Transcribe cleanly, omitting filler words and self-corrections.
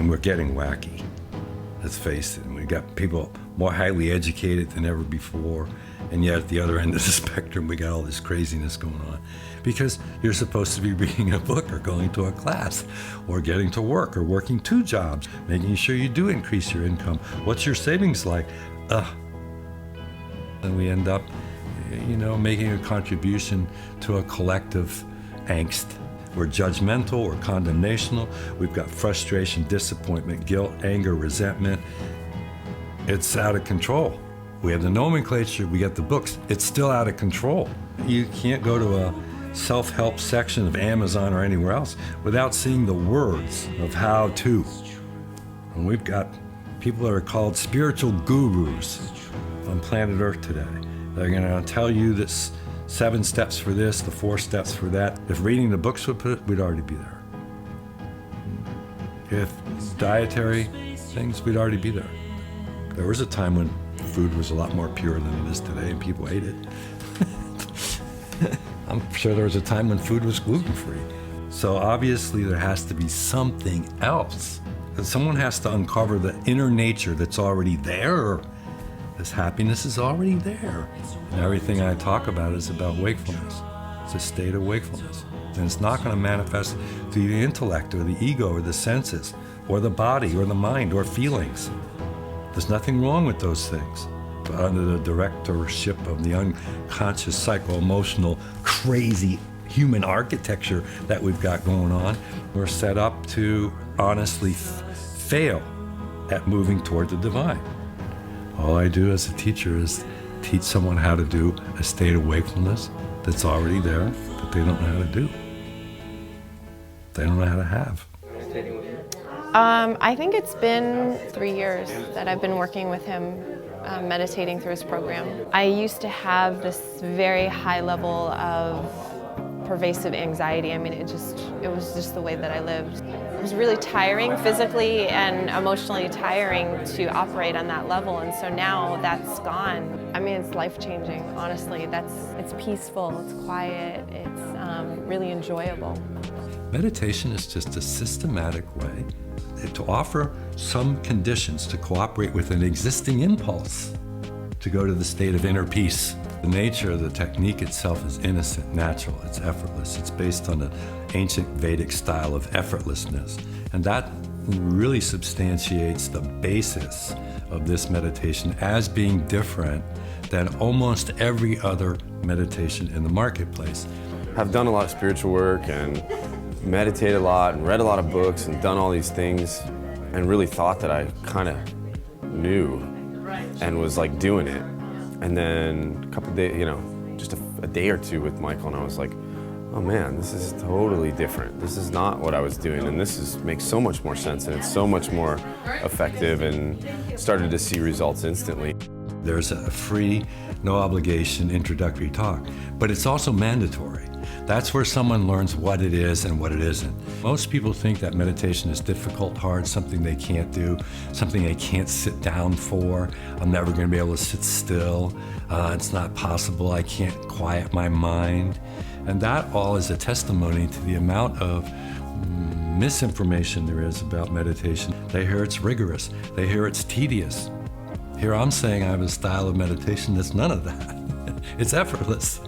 mean, we're getting wacky, let's face it. We got people more highly educated than ever before, and yet at the other end of the spectrum, we got all this craziness going on. Because you're supposed to be reading a book or going to a class or getting to work or working 2 jobs, making sure you do increase your income. What's your savings like? And we end up, making a contribution to a collective angst. We're judgmental, we're condemnational, we've got frustration, disappointment, guilt, anger, resentment. It's out of control. We have the nomenclature, we get the books, it's still out of control. You can't go to a self-help section of Amazon or anywhere else without seeing the words of how to. And we've got people that are called spiritual gurus on planet Earth today. They're gonna tell you this 7 steps for this, the 4 steps for that. If reading the books would put it, we'd already be there. If dietary things, we'd already be there. There was a time when food was a lot more pure than it is today and people ate it. I'm sure there was a time when food was gluten-free. So obviously there has to be something else. Someone has to uncover the inner nature that's already there. This happiness is already there. And everything I talk about is about wakefulness. It's a state of wakefulness. And it's not going to manifest through the intellect or the ego or the senses or the body or the mind or feelings. There's nothing wrong with those things. But under the directorship of the unconscious, psycho-emotional, crazy human architecture that we've got going on, we're set up to honestly fail at moving toward the divine. All I do as a teacher is teach someone how to do a state of wakefulness that's already there, but they don't know how to do. They don't know how to have. I think it's been 3 years that I've been working with him, meditating through his program. I used to have this very high level of pervasive anxiety. I mean, it was just the way that I lived. It was really tiring, physically and emotionally tiring to operate on that level, and so now that's gone. I mean, it's life-changing, honestly. It's peaceful, it's quiet, it's really enjoyable. Meditation is just a systematic way to offer some conditions to cooperate with an existing impulse to go to the state of inner peace. The nature of the technique itself is innocent, natural, it's effortless. It's based on the ancient Vedic style of effortlessness. And that really substantiates the basis of this meditation as being different than almost every other meditation in the marketplace. I've done a lot of spiritual work and meditated a lot and read a lot of books and done all these things and really thought that I kind of knew and was like doing it. And then a couple of days, just a day or two with Michael, and I was like, oh man, this is totally different. This is not what I was doing, and makes so much more sense, and it's so much more effective, and started to see results instantly. There's a free, no obligation introductory talk, but it's also mandatory. That's where someone learns what it is and what it isn't. Most people think that meditation is difficult, hard, something they can't do, something they can't sit down for. I'm never going to be able to sit still. It's not possible. I can't quiet my mind. And that all is a testimony to the amount of misinformation there is about meditation. They hear it's rigorous. They hear it's tedious. Here I'm saying I have a style of meditation that's none of that. It's effortless.